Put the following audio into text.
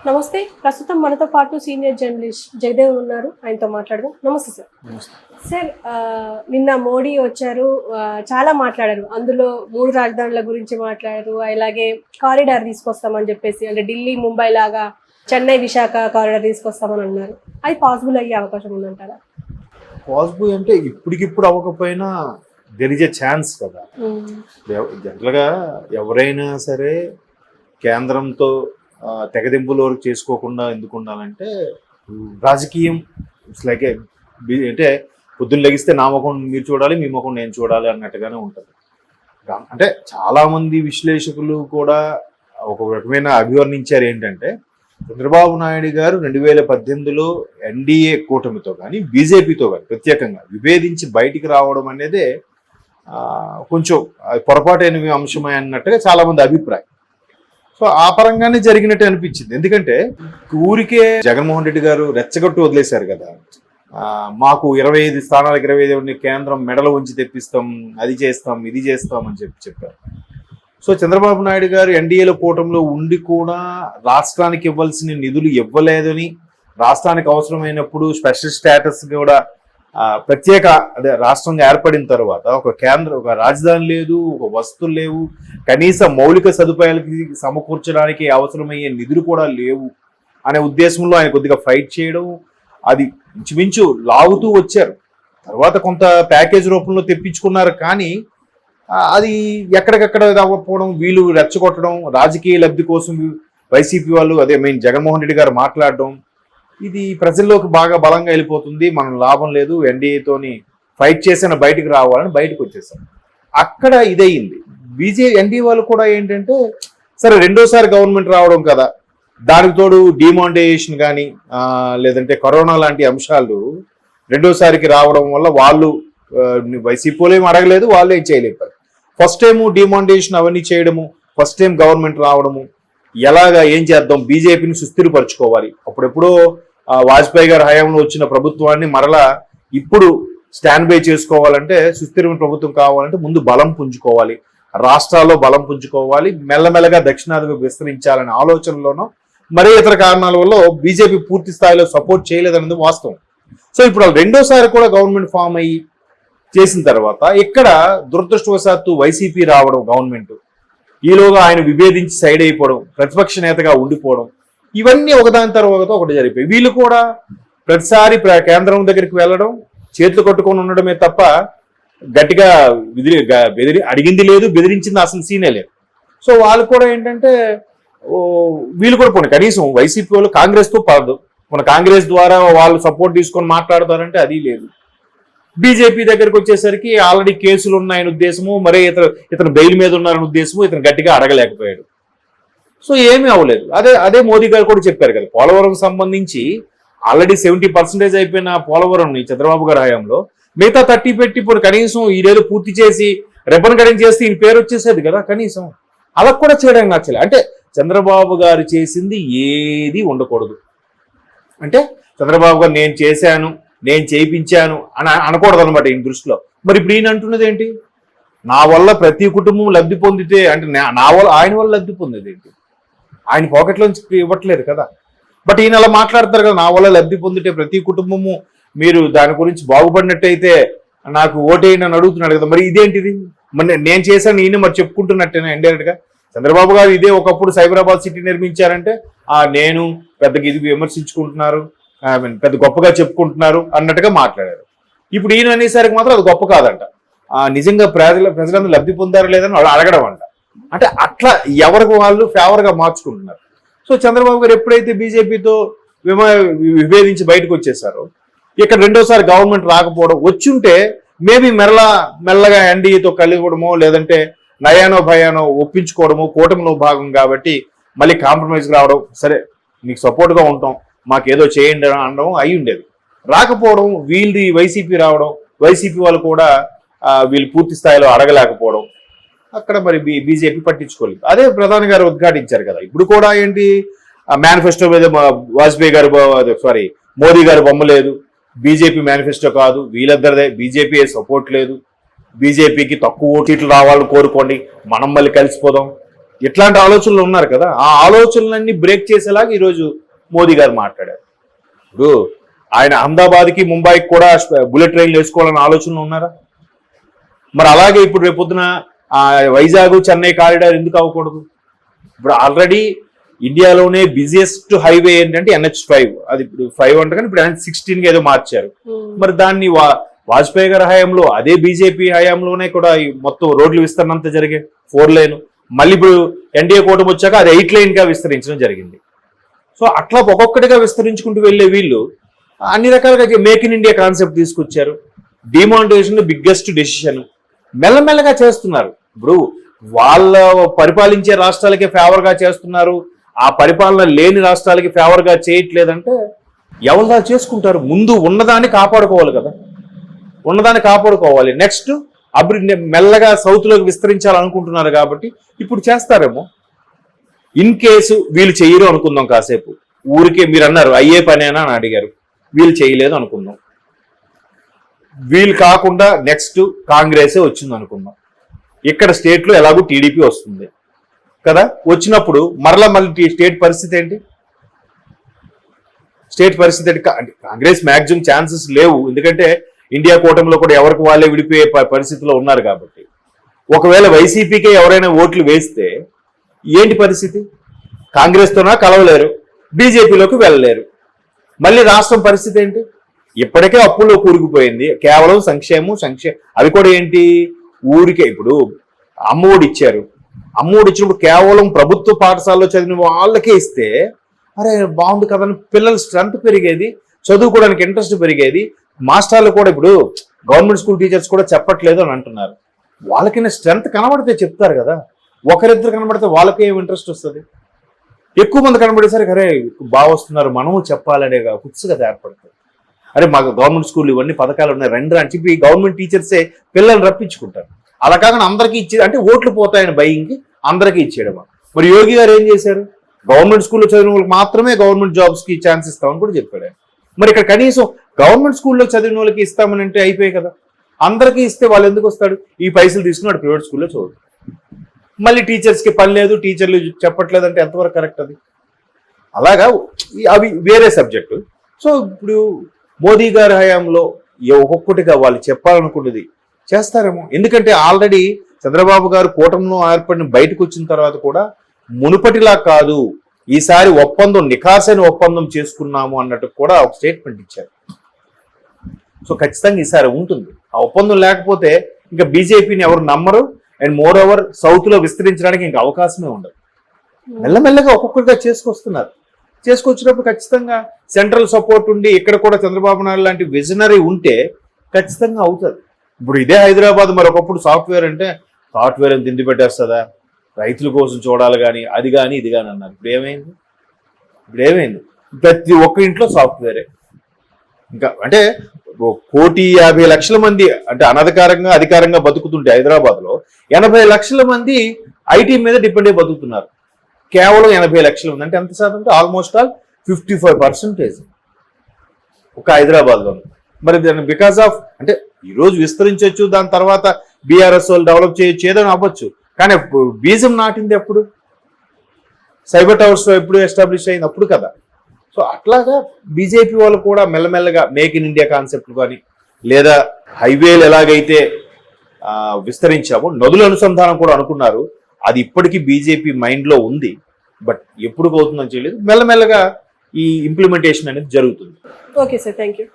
నమస్తే. ప్రస్తుతం మనతో పాటు సీనియర్ జర్నలిస్ట్ జగదేవ్ ఉన్నారు. ఆయనతో మాట్లాడదాం. నమస్తే సార్. సార్, నిన్న మోడీ వచ్చారు, చాలా మాట్లాడారు. అందులో 3 రాజధానుల గురించి మాట్లాడారు. అలాగే కారిడార్ తీసుకొస్తామని చెప్పేసి, అంటే ఢిల్లీ ముంబై లాగా చెన్నై విశాఖ కారిడార్ తీసుకొస్తామని అన్నారు. అది పాసిబుల్ అయ్యే అవకాశం ఉందంటారా? పాసిబుల్ అంటే ఇప్పటికిప్పుడు అవ్వకపోయినా దెర్ ఇస్ ఎ ఛాన్స్ కదా. జనరల్గా ఎవరైనా సరే కేంద్రంతో తెగదింపుల వరకు చేసుకోకుండా ఎందుకు ఉండాలంటే, రాజకీయం ఇట్స్ లైక్ అంటే పొద్దున్న లెగిస్తే నా ముఖం మీరు చూడాలి, మీ ముఖం నేను చూడాలి అన్నట్టుగానే ఉంటుంది. అంటే చాలామంది విశ్లేషకులు కూడా ఒక రకమైన అభివర్ణించారు ఏంటంటే, చంద్రబాబు నాయుడు గారు 2018లో ఎన్డీఏ కూటమితో కానీ బీజేపీతో కానీ ప్రత్యేకంగా విభేదించి బయటికి రావడం అనేదే కొంచెం పొరపాటైన అంశమే అన్నట్టుగా చాలామంది అభిప్రాయం. సో ఆ పరంగానే జరిగినట్టు అనిపించింది. ఎందుకంటే ఊరికే జగన్మోహన్ రెడ్డి గారు రెచ్చగొట్టు వదిలేశారు కదా, మాకు 25 స్థానాలకు 25 కేంద్రం మెడలు ఉంచి తెప్పిస్తాం, అది చేస్తాం, ఇది చేస్తాం అని చెప్పారు. సో చంద్రబాబు నాయుడు గారు ఎన్డీఏలో కూటమిలో ఉండి కూడా రాష్ట్రానికి ఇవ్వాల్సిన నిధులు ఇవ్వలేదని, రాష్ట్రానికి అవసరమైనప్పుడు స్పెషల్ స్టేటస్ కూడా ప్రత్యేక రాష్ట్రంగా ఏర్పడిన తర్వాత ఒక రాజధాని లేదు, ఒక వస్తువులు లేవు, కనీస మౌలిక సదుపాయాలకి సమకూర్చడానికి అవసరమయ్యే నిధులు కూడా లేవు అనే ఉద్దేశంలో ఆయన కొద్దిగా ఫైట్ చేయడం, అది ఇంచుమించు లాగుతూ వచ్చారు. తర్వాత కొంత ప్యాకేజ్ రూపంలో తెప్పించుకున్నారు. కానీ అది ఎక్కడికక్కడ అవ్వకపోవడం, వీళ్ళు రెచ్చగొట్టడం, రాజకీయ లబ్ధి కోసం వైసీపీ వాళ్ళు జగన్మోహన్ రెడ్డి గారు మాట్లాడడం, ఇది ప్రజల్లోకి బాగా బలంగా వెళ్ళిపోతుంది, మనం లాభం లేదు, ఎన్డీఏతోని ఫైట్ చేసిన బయటకు రావాలని బయటకు వచ్చేసారు. అక్కడ ఇదయింది. ఎన్డీఏ వాళ్ళు కూడా ఏంటంటే, సరే రెండోసారి గవర్నమెంట్ రావడం కదా, దానికి తోడు డిమానిటైజేషన్ కానీ లేదంటే కరోనా లాంటి అంశాలు రెండోసారికి రావడం వల్ల వాళ్ళు వైసీపీలో ఏం అడగలేదు, వాళ్ళు ఏం చేయలేపారు. ఫస్ట్ టైము డిమానిటైజేషన్ అవన్నీ చేయడము, ఫస్ట్ టైం గవర్నమెంట్ రావడము, ఎలాగా ఏం చేద్దాం, బీజేపీని సుస్థిరపరచుకోవాలి. అప్పుడెప్పుడో వాజ్పేయి గారి హయాంలో వచ్చిన ప్రభుత్వాన్ని మరలా ఇప్పుడు స్టాండ్ బై చేసుకోవాలంటే, సుస్థిరమైన ప్రభుత్వం కావాలంటే ముందు బలం పుంజుకోవాలి, రాష్ట్రాల్లో బలం పుంజుకోవాలి, మెల్లమెల్లగా దక్షిణాదికి విస్తరించాలనే ఆలోచనలోనో మరే ఇతర కారణాల వల్ల బీజేపీ పూర్తి స్థాయిలో సపోర్ట్ చేయలేదన్నది వాస్తవం. సో ఇప్పుడు రెండోసారి కూడా గవర్నమెంట్ ఫామ్ అయ్యి చేసిన తర్వాత ఇక్కడ దురదృష్టవశాత్తు వైసీపీ రావడం గవర్నమెంట్, ఈలోగా ఆయన విభేదించి సైడ్ అయిపోవడం, ప్రతిపక్ష నేతగా ఉండిపోవడం, ఇవన్నీ ఒకదాని తర్వాత ఒకటి జరిగిపోయి వీళ్ళు కూడా ప్రతిసారి కేంద్రం దగ్గరికి వెళ్ళడం, చేతులు కట్టుకొని ఉండడమే తప్ప గట్టిగా అడిగింది లేదు, బెదిరించింది అసలు సీనే లేదు. సో వాళ్ళు కూడా ఏంటంటే వీళ్ళు కూడా పోనీ కనీసం వైసీపీ వాళ్ళు కాంగ్రెస్తో పడదు, మన కాంగ్రెస్ ద్వారా వాళ్ళు సపోర్ట్ తీసుకొని మాట్లాడతారంటే అది లేదు. బీజేపీ దగ్గరికి వచ్చేసరికి ఆల్రెడీ కేసులు ఉన్నాయని ఉద్దేశము, మరే ఇతను బెయిల్ మీద ఉన్నారని ఉద్దేశము, ఇతను గట్టిగా అడగలేకపోయాడు. సో ఏమీ అవ్వలేదు. అదే మోదీ గారు కూడా చెప్పారు కదా, పోలవరం సంబంధించి ఆల్రెడీ 70% అయిపోయిన పోలవరం చంద్రబాబు గారి హయాంలో మిగతా 30 పెట్టి ఇప్పుడు కనీసం ఈడేళ్ళు పూర్తి చేసి రిబ్బన్ కటింగ్ చేస్తే ఈయన పేరు వచ్చేసేది కదా. కనీసం అలా కూడా చేయడానికి నచ్చలే. అంటే చంద్రబాబు గారు చేసింది ఏది ఉండకూడదు. అంటే చంద్రబాబు గారు నేను చేశాను, నేను చేయించాను అని అనకూడదు అనమాట ఈయన దృష్టిలో. మరి ఇప్పుడు ఈయన అంటున్నది ఏంటి, నా వల్ల ప్రతి కుటుంబం లబ్ధి పొందితే, అంటే నా వల్ల ఆయన వల్ల లబ్ధి పొందేది ఏంటి, ఆయన పాకెట్లోంచి ఇవ్వట్లేదు కదా. బట్ ఈయన అలా మాట్లాడతారు కదా, నా వల్ల లబ్ధి పొందితే ప్రతి కుటుంబము మీరు దాని గురించి బాగుపడినట్టయితే నాకు ఓటేయని అని అడుగుతున్నాడు కదా. మరి ఇదేంటిది, మరి నేను చేశాను ఈయన మరి చెప్పుకుంటున్నట్టేనా ఇండైరెక్ట్ గా. చంద్రబాబు గారు ఇదే ఒకప్పుడు సైబరాబాద్ సిటీ నిర్మించారంటే నేను పెద్దగా ఇది విమర్శించుకుంటున్నారు, పెద్ద గొప్పగా చెప్పుకుంటున్నారు అన్నట్టుగా మాట్లాడారు. ఇప్పుడు ఈయన అనేసరికి మాత్రం అది గొప్ప కాదంట, నిజంగా ప్రజలందరూ లబ్ధి పొందారు లేదని వాళ్ళు అడగడం అంట. అంటే అట్లా ఎవరికి వాళ్ళు ఫేవర్గా మార్చుకుంటున్నారు. సో చంద్రబాబు గారు ఎప్పుడైతే బీజేపీతో విభేదించి బయటకు వచ్చేసారో, ఇక్కడ రెండోసారి గవర్నమెంట్ రాకపోవడం, వచ్చుంటే మేబీ మెల్లగా ఎన్డీఏతో కలిగడమో లేదంటే నయానో భయానో ఒప్పించుకోవడమో, కూటమిలో భాగం కాబట్టి మళ్ళీ కాంప్రమైజ్కి రావడం, సరే మీకు సపోర్ట్గా ఉంటాం, మాకేదో చేయండి అనడం అయి ఉండేది. రాకపోవడం, వీళ్ళది వైసీపీ రావడం, వైసీపీ వాళ్ళు కూడా వీళ్ళు పూర్తి స్థాయిలో అడగలేకపోవడం, అక్కడ మరి బీజేపీ పట్టించుకోలేదు. అదే ప్రధాని గారు ఉద్ఘాటించారు కదా. ఇప్పుడు కూడా ఏంటి, మేనిఫెస్టో మీద వాజ్పేయి గారు మోదీ గారు బొమ్మ లేదు, బీజేపీ మేనిఫెస్టో కాదు, వీళ్ళిద్దరిదే, బీజేపీ సపోర్ట్ లేదు, బీజేపీకి తక్కువ సీట్లు రావాలని కోరుకోండి, మనం మళ్ళీ కలిసిపోదాం, ఇట్లాంటి ఆలోచనలు ఉన్నారు కదా, ఆ ఆలోచనలన్నీ బ్రేక్ చేసేలాగా ఈరోజు మోదీ గారు మాట్లాడారు. ఇప్పుడు ఆయన అహ్మదాబాద్కి ముంబైకి కూడా బుల్లెట్ ట్రైన్లు వేసుకోవాలన్న ఆలోచనలు ఉన్నారా? మరి అలాగే ఇప్పుడు రేపొద్దున వైజాగ్ చెన్నై కారిడార్ ఎందుకు అవ్వకూడదు? ఇప్పుడు ఆల్రెడీ ఇండియాలోనే బిజియెస్ట్ హైవే ఏంటంటే NH5, అది ఇప్పుడు 5 అంటే కానీ ఇప్పుడు NH16 ఏదో మార్చారు. మరి దాన్ని వాజ్పేయి గారి హయాంలో, అదే బీజేపీ హయాంలోనే కూడా ఈ మొత్తం రోడ్లు విస్తరణ అంతా జరిగాయి, 4 లేన్. మళ్ళీ ఇప్పుడు ఎన్డీఏ కూటమి వచ్చాక అది 8 లైన్ గా విస్తరించడం జరిగింది. సో అట్లా ఒక్కొక్కటిగా విస్తరించుకుంటూ వెళ్లే వీళ్ళు అన్ని రకాలుగా మేక్ ఇన్ ఇండియా కాన్సెప్ట్ తీసుకొచ్చారు. డిమానిటైజేషన్ బిగ్గెస్ట్ డెసిషన్ మెల్లమెల్లగా చేస్తున్నారు. ఇప్పుడు వాళ్ళ పరిపాలించే రాష్ట్రాలకే ఫేవర్ గా చేస్తున్నారు, ఆ పరిపాలన లేని రాష్ట్రాలకి ఫేవర్ గా చేయట్లేదంటే ఎవరిదా చేసుకుంటారు. ముందు ఉన్నదాన్ని కాపాడుకోవాలి కదా, ఉన్నదాన్ని కాపాడుకోవాలి. నెక్స్ట్ అభివృద్ధి మెల్లగా సౌత్ లోకి విస్తరించాలనుకుంటున్నారు కాబట్టి ఇప్పుడు చేస్తారేమో. ఇన్ కేసు వీళ్ళు చెయ్యరు అనుకుందాం, కాసేపు ఊరికే మీరు అన్నారు అయ్యే పనేనా అని అడిగారు, వీళ్ళు చేయలేదు అనుకుందాం. వీళ్ళు కాకుండా నెక్స్ట్ కాంగ్రెసే వచ్చింది అనుకుందాం. ఇక్కడ స్టేట్ లో ఎలాగో టీడీపీ వస్తుంది కదా, వచ్చినప్పుడు మళ్ళీ స్టేట్ పరిస్థితి ఏంటి? స్టేట్ పరిస్థితి ఏంటి? కాంగ్రెస్ మ్యాక్సిమం ఛాన్సెస్ లేవు, ఎందుకంటే ఇండియా కూటమిలో కూడా ఎవరికి వాళ్ళే విడిపోయే పరిస్థితిలో ఉన్నారు కాబట్టి. ఒకవేళ వైసీపీకే ఎవరైనా ఓట్లు వేస్తే ఏంటి పరిస్థితి? కాంగ్రెస్తోనా కలవలేరు, బీజేపీలోకి వెళ్ళలేరు. మళ్ళీ రాష్ట్రం పరిస్థితి ఏంటి? ఇప్పటికే అప్పుల్లో కూరుకుపోయింది, కేవలం సంక్షేమం. అవి కూడా ఏంటి, ఊరికే ఇప్పుడు అమ్మఒడి ఇచ్చారు. అమ్మఒడి ఇచ్చినప్పుడు కేవలం ప్రభుత్వ పాఠశాలలో చదివిన వాళ్ళకే ఇస్తే అరే బాగుంది కదని పిల్లల స్ట్రెంత్ పెరిగేది, చదువుకోవడానికి ఇంట్రెస్ట్ పెరిగేది. మాస్టర్లు కూడా ఇప్పుడు గవర్నమెంట్ స్కూల్ టీచర్స్ కూడా చెప్పట్లేదు అని అంటున్నారు. వాళ్ళకైనా స్ట్రెంత్ కనబడితే చెప్తారు కదా, ఒకరిద్దరు కనబడితే వాళ్ళకే ఏం ఇంట్రెస్ట్ వస్తుంది? ఎక్కువ మంది కనబడేసరికి అరే బాగా వస్తున్నారు మనము చెప్పాలనే ఉత్సుకత ఏర్పడుతుంది. అరే మాకు గవర్నమెంట్ స్కూల్ ఇవన్నీ పథకాలు ఉన్నాయి రండి అని చెప్పి గవర్నమెంట్ టీచర్సే పిల్లల్ని రప్పించుకుంటారు. అలా కాకుండా అందరికీ ఇచ్చేది అంటే ఓట్లు పోతాయని భయంకి అందరికీ ఇచ్చేయడమా. మరి యోగి గారు ఏం చేశారు? గవర్నమెంట్ స్కూల్లో చదివిన వాళ్ళకి మాత్రమే గవర్నమెంట్ జాబ్స్ కి ఛాన్స్ ఇస్తామని కూడా చెప్పాడు. మరి ఇక్కడ కనీసం గవర్నమెంట్ స్కూల్లో చదివిన వాళ్ళకి ఇస్తామని అంటే అయిపోయాయి కదా, అందరికీ ఇస్తే వాళ్ళు ఎందుకు వస్తాడు? ఈ పైసలు తీసుకున్నాడు ప్రైవేట్ స్కూల్లో చదువు. మళ్ళీ టీచర్స్కి పని లేదు, టీచర్లు చెప్పట్లేదు అంటే ఎంతవరకు కరెక్ట్ అది? అలాగా అవి వేరే సబ్జెక్టు. సో ఇప్పుడు మోదీ గారి హయాంలో ఒక్కొక్కటిగా వాళ్ళు చెప్పాలనుకున్నది చేస్తారేమో. ఎందుకంటే ఆల్రెడీ చంద్రబాబు గారు కూటమిలో ఏర్పడిన బయటకు వచ్చిన తర్వాత కూడా మునుపటిలా కాదు, ఈసారి ఒప్పందం నిఖార్సైన ఒప్పందం చేసుకున్నాము అన్నట్టు కూడా ఒక స్టేట్మెంట్ ఇచ్చారు. సో ఖచ్చితంగా ఈసారి ఉంటుంది. ఆ ఒప్పందం లేకపోతే ఇంకా బీజేపీని ఎవరు నమ్మరు. అండ్ మోర్ ఓవర్ సౌత్ లో విస్తరించడానికి ఇంకా అవకాశమే ఉండదు. మెల్లమెల్లగా ఒక్కొక్కరిగా చేసుకొచ్చినప్పుడు ఖచ్చితంగా సెంట్రల్ సపోర్ట్ ఉండి ఇక్కడ కూడా చంద్రబాబు నాయుడు లాంటి విజనరీ ఉంటే ఖచ్చితంగా అవుతుంది. ఇప్పుడు ఇదే హైదరాబాద్ మరి ఒకప్పుడు సాఫ్ట్వేర్ అంటే సాఫ్ట్వేర్ అని తిండి పెట్టేస్తుందా, రైతుల కోసం చూడాలి కానీ అది కానీ ఇది కానీ అన్నారు. ఇప్పుడు ఏమైంది? ప్రతి ఒక్క ఇంట్లో సాఫ్ట్వేరే. ఇంకా అంటే 1,50,00,000 మంది అంటే అనధికారంగా అధికారంగా బతుకుతుంటే హైదరాబాద్ లో 80 లక్షల మంది ఐటీ మీద డిపెండ్ అయి బతుకుతున్నారు. కేవలం 80 లక్షల మంది అంటే ఎంత శాతం? అంటే ఆల్మోస్ట్ ఆల్ 55% ఒక హైదరాబాద్ లో. మరి దాన్ని బికాస్ ఆఫ్ అంటే ఈరోజు విస్తరించవచ్చు, దాని తర్వాత బీఆర్ఎస్ వాళ్ళు డెవలప్ చేయొచ్చు, ఏదైనా అవ్వచ్చు. కానీ బీజం నాటింది ఎప్పుడు? సైబర్ టవర్స్ ఎప్పుడు ఎస్టాబ్లిష్ అయింది అప్పుడు కదా. సో అట్లాగా బీజేపీ వాళ్ళు కూడా మెల్లమెల్లగా మేక్ ఇన్ ఇండియా కాన్సెప్ట్ కానీ లేదా హైవేలు ఎలాగైతే విస్తరించామో నదుల అనుసంధానం కూడా అనుకున్నారు. అది ఇప్పటికీ బీజేపీ మైండ్లో ఉంది. బట్ ఎప్పుడు అవుతుందని తెలియదు. మెల్లమెల్లగా ఈ ఇంప్లిమెంటేషన్ అనేది జరుగుతుంది. Okay sir, thank you.